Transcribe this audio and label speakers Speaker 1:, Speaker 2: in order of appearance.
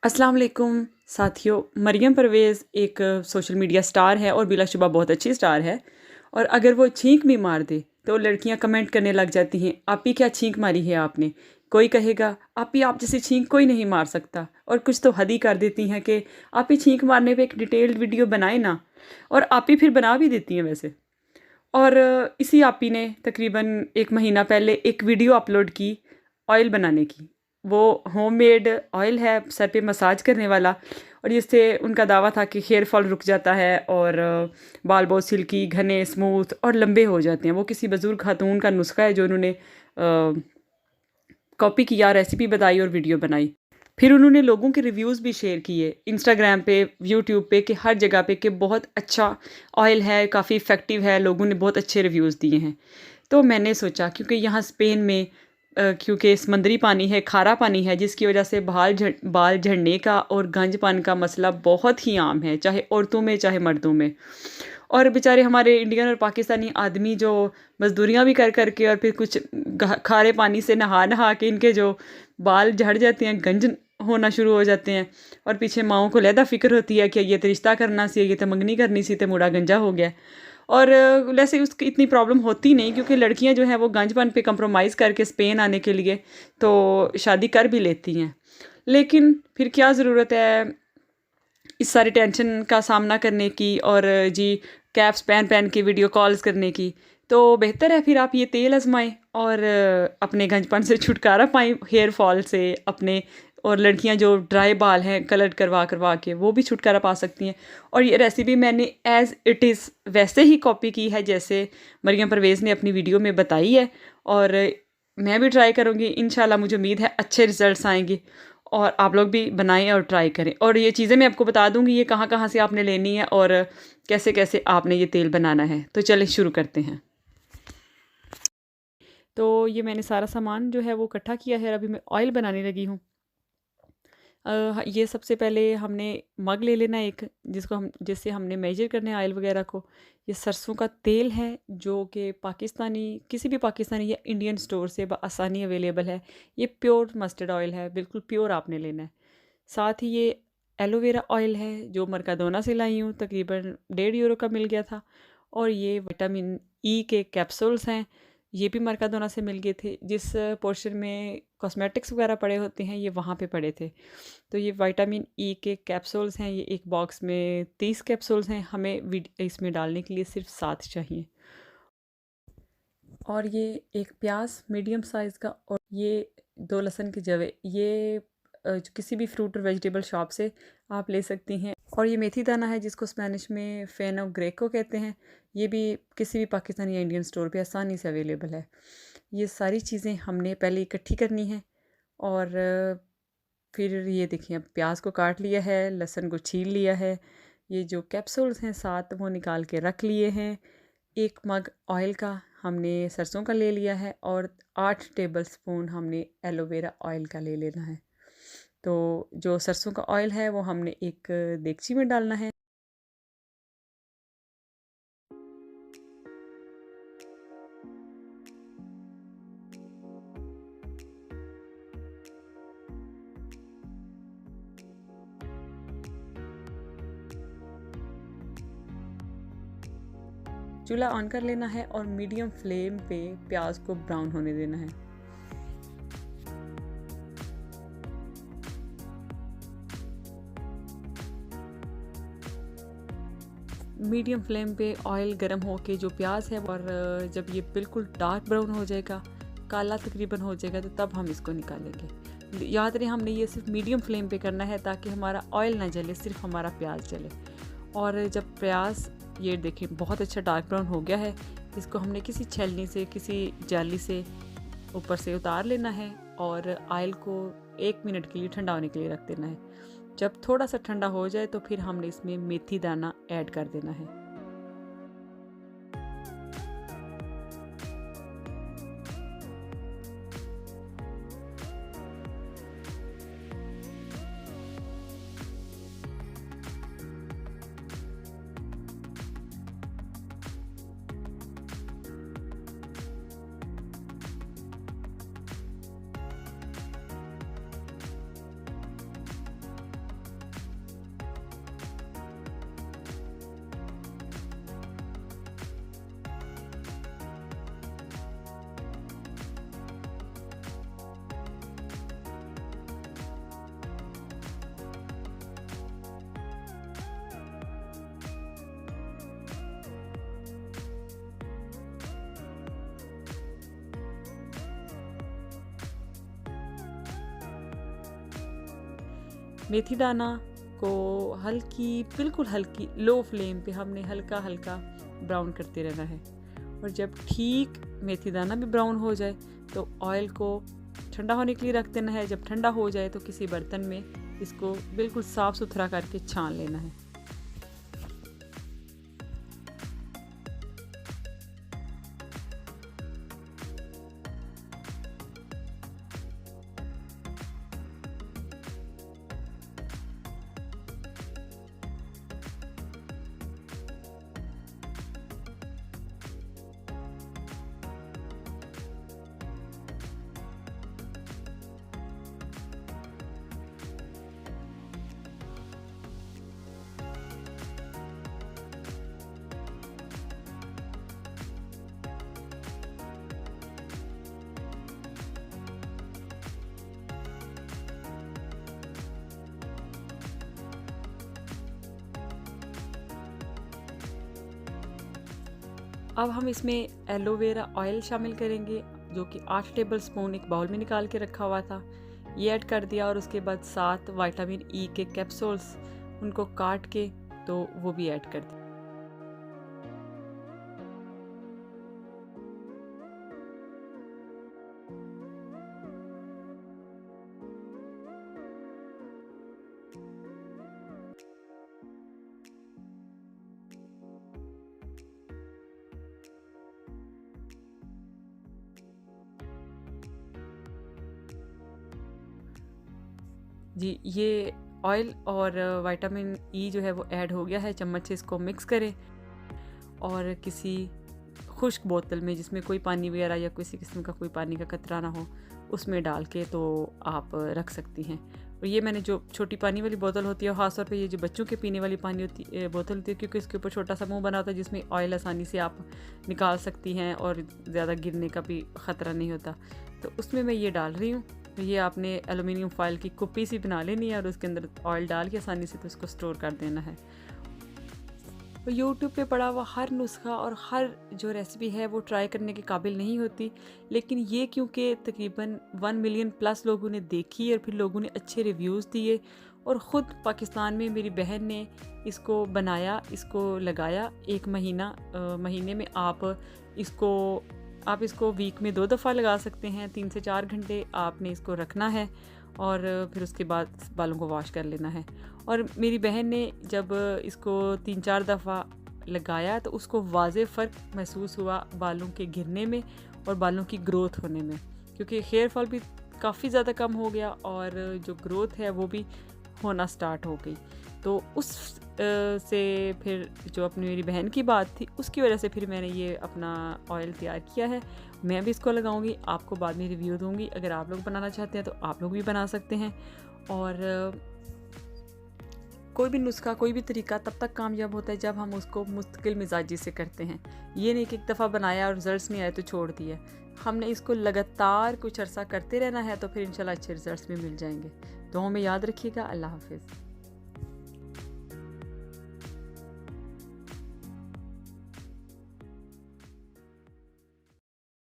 Speaker 1: अस्सलाम वालेकुम साथियों। मरियम परवेज़ एक सोशल मीडिया स्टार है और बिलाशुबा बहुत अच्छी स्टार है। और अगर वो छींक भी मार दे तो लड़कियां कमेंट करने लग जाती हैं, आप ही क्या छींक मारी है आपने। कोई कहेगा आप ही, आप जैसे छींक कोई नहीं मार सकता। और कुछ तो हद ही कर देती हैं कि आप ही छींक मारने पे एक डिटेल्ड वीडियो बनाए ना। और आप ही फिर बना भी देती हैं वैसे। और इसी आप ही ने तकरीबन एक महीना पहले एक वीडियो अपलोड की ऑयल बनाने की। वो होममेड ऑयल है सर पे मसाज करने वाला। और जिससे उनका दावा था कि हेयर फॉल रुक जाता है और बाल बहुत सिल्की घने स्मूथ और लंबे हो जाते हैं। वो किसी बुजुर्ग खातून का नुस्खा है जो उन्होंने कॉपी किया, रेसिपी बताई और वीडियो बनाई। फिर उन्होंने लोगों के रिव्यूज़ भी शेयर किए इंस्टाग्राम पे, यूट्यूब पे, कि हर जगह पे कि बहुत अच्छा ऑयल है, काफ़ी इफ़ेक्टिव है, लोगों ने बहुत अच्छे रिव्यूज़ दिए हैं। तो मैंने सोचा क्योंकि यहाँ स्पेन में क्योंकि समंदरी पानी है, खारा पानी है, जिसकी वजह से बाल झड़ने का और गंजपन का मसला बहुत ही आम है, चाहे औरतों में चाहे मर्दों में। और बेचारे हमारे इंडियन और पाकिस्तानी आदमी जो मज़दूरियाँ भी कर के और फिर कुछ खारे पानी से नहा नहा के इनके जो बाल झड़ जाते हैं, गंज होना शुरू हो जाते हैं। और पीछे माओं को लहदा फ़िक्र होती है कि ये तो रिश्ता करना सी, ये तो मंगनी करनी सी, तो मुड़ा गंजा हो गया। और वैसे उसकी इतनी प्रॉब्लम होती नहीं, क्योंकि लड़कियां जो हैं वो गंजपन पे कंप्रोमाइज़ करके स्पेन आने के लिए तो शादी कर भी लेती हैं। लेकिन फिर क्या ज़रूरत है इस सारी टेंशन का सामना करने की और जी कैप्स पहन पहन के वीडियो कॉल्स करने की। तो बेहतर है फिर आप ये तेल आजमाएं और अपने गंजपन से छुटकारा पाएं, हेयर फॉल से अपने। और लड़कियां जो ड्राई बाल हैं कलर करवा करवा के वो भी छुटकारा पा सकती हैं। और ये रेसिपी मैंने एज़ इट इज़ वैसे ही कॉपी की है जैसे मरियम परवेज़ ने अपनी वीडियो में बताई है। और मैं भी ट्राई करूँगी, इंशाल्लाह मुझे उम्मीद है अच्छे रिज़ल्ट्स आएंगे। और आप लोग भी बनाएं और ट्राई करें। और ये चीज़ें मैं आपको बता दूँगी ये कहाँ कहाँ से आपने लेनी है और कैसे कैसे आपने ये तेल बनाना है। तो चलें शुरू करते हैं। तो ये मैंने सारा सामान जो है वो इकट्ठा किया है, अभी मैं ऑयल बनाने लगी हूँ। ये सबसे पहले हमने मग ले लेना एक, जिसको हम जिससे हमने मेजर करना है ऑयल वगैरह को। ये सरसों का तेल है जो कि पाकिस्तानी, किसी भी पाकिस्तानी या इंडियन स्टोर से आसानी अवेलेबल है। ये प्योर मस्टर्ड ऑयल है, बिल्कुल प्योर आपने लेना है। साथ ही ये एलोवेरा ऑयल है जो मरकाडोना से लाई हूँ, तकरीबन 1.5 यूरो का मिल गया था। और ये विटामिन ई के कैप्सूल्स हैं, ये भी मरकाडोना से मिल गए थे। जिस पोर्शन में कॉस्मेटिक्स वगैरह पड़े होते हैं ये वहाँ पे पड़े थे। तो ये विटामिन ई के कैप्सूल्स हैं, ये एक बॉक्स में 30 कैप्सूल्स हैं, हमें इसमें डालने के लिए सिर्फ 7 चाहिए। और ये एक प्याज मीडियम साइज़ का, और ये 2 लहसुन के जवे, ये जो किसी भी फ्रूट और वेजिटेबल शॉप से आप ले सकती हैं। और ये मेथी दाना है जिसको स्पेनिश में फेनो ग्रेको कहते हैं, ये भी किसी भी पाकिस्तानी या इंडियन स्टोर पे आसानी से अवेलेबल है। ये सारी चीज़ें हमने पहले इकट्ठी करनी है। और फिर ये देखिए, अब प्याज को काट लिया है, लहसुन को छील लिया है, ये जो कैप्सूल्स हैं 7 वो निकाल के रख लिए हैं। एक मग ऑयल का हमने सरसों का ले लिया है और 8 टेबलस्पून हमने एलोवेरा ऑयल का ले लेना है। तो जो सरसों का ऑयल है वो हमने एक देगची में डालना है। चूल्हा ऑन कर लेना है और मीडियम फ्लेम पे प्याज को ब्राउन होने देना है। मीडियम फ्लेम पे ऑयल गर्म हो के जो प्याज है, और जब ये बिल्कुल डार्क ब्राउन हो जाएगा, काला तकरीबन हो जाएगा, तो तब हम इसको निकालेंगे। याद रहे हमने ये सिर्फ मीडियम फ्लेम पे करना है ताकि हमारा ऑयल ना जले, सिर्फ हमारा प्याज जले। और जब प्याज ये देखें बहुत अच्छा डार्क ब्राउन हो गया है, इसको हमने किसी छलनी से, किसी जाली से ऊपर से उतार लेना है और ऑयल को 1 मिनट के लिए ठंडा होने के लिए रख देना है। जब थोड़ा सा ठंडा हो जाए तो फिर हमने इसमें मेथी दाना ऐड कर देना है। मेथी दाना को बिल्कुल हल्की लो फ्लेम पे हमने हल्का हल्का ब्राउन करते रहना है। और जब ठीक मेथी दाना भी ब्राउन हो जाए तो ऑयल को ठंडा होने के लिए रख देना है। जब ठंडा हो जाए तो किसी बर्तन में इसको बिल्कुल साफ़ सुथरा करके छान लेना है। अब हम इसमें एलोवेरा ऑयल शामिल करेंगे, जो कि 8 टेबल स्पून एक बाउल में निकाल के रखा हुआ था, ये ऐड कर दिया। और उसके बाद 7 विटामिन ई के कैप्सूल्स उनको काट के तो वो भी ऐड कर दिया। जी, ये ऑयल और विटामिन ई जो है वो ऐड हो गया है। चम्मच से इसको मिक्स करें और किसी खुश्क बोतल में जिसमें कोई पानी वगैरह या किसी किस्म का कोई पानी का कतरा ना हो, उसमें डाल के तो आप रख सकती हैं। और ये मैंने जो छोटी पानी वाली बोतल होती है, ख़ास तौर पे ये जो बच्चों के पीने वाली पानी बोतल होती है, क्योंकि इसके ऊपर छोटा सा मुंह बना होता है जिसमें ऑयल आसानी से आप निकाल सकती हैं और ज़्यादा गिरने का भी ख़तरा नहीं होता, तो उसमें मैं ये डाल रही हूँ। तो ये आपने एलुमिनियम फॉयल की कुप्पी सी बना लेनी है और उसके अंदर ऑयल डाल के आसानी से तो इसको स्टोर कर देना है। तो यूट्यूब पे पड़ा हुआ हर नुस्खा और हर जो रेसिपी है वो ट्राई करने के काबिल नहीं होती, लेकिन ये क्योंकि तकरीबन 1 मिलियन प्लस लोगों ने देखी और फिर लोगों ने अच्छे रिव्यूज़ दिए और ख़ुद पाकिस्तान में मेरी बहन ने इसको बनाया, इसको लगाया। 1 महीने में आप इसको वीक में 2 दफ़ा लगा सकते हैं। 3 से 4 घंटे आपने इसको रखना है और फिर उसके बाद बालों को वॉश कर लेना है। और मेरी बहन ने जब इसको 3-4 दफ़ा लगाया तो उसको वाज़े फ़र्क महसूस हुआ बालों के गिरने में और बालों की ग्रोथ होने में, क्योंकि हेयर फॉल भी काफ़ी ज़्यादा कम हो गया और जो ग्रोथ है वो भी होना स्टार्ट हो गई। तो से फिर जो अपनी मेरी बहन की बात थी उसकी वजह से फिर मैंने ये अपना ऑयल तैयार किया है। मैं भी इसको लगाऊंगी, आपको बाद में रिव्यू दूंगी। अगर आप लोग बनाना चाहते हैं तो आप लोग भी बना सकते हैं। और कोई भी नुस्खा, कोई भी तरीका तब तक कामयाब होता है जब हम उसको मुस्तकिल मिजाजी से करते हैं। ये नहीं कि एक दफ़ा बनाया और रिज़ल्ट्स नहीं आए तो छोड़ दिया। हमने इसको लगातार कुछ अरसा करते रहना है तो फिर इंशाल्लाह अच्छे रिज़ल्ट्स भी मिल जाएंगे। दुआओं में याद रखिएगा। अल्लाह हाफ़िज़।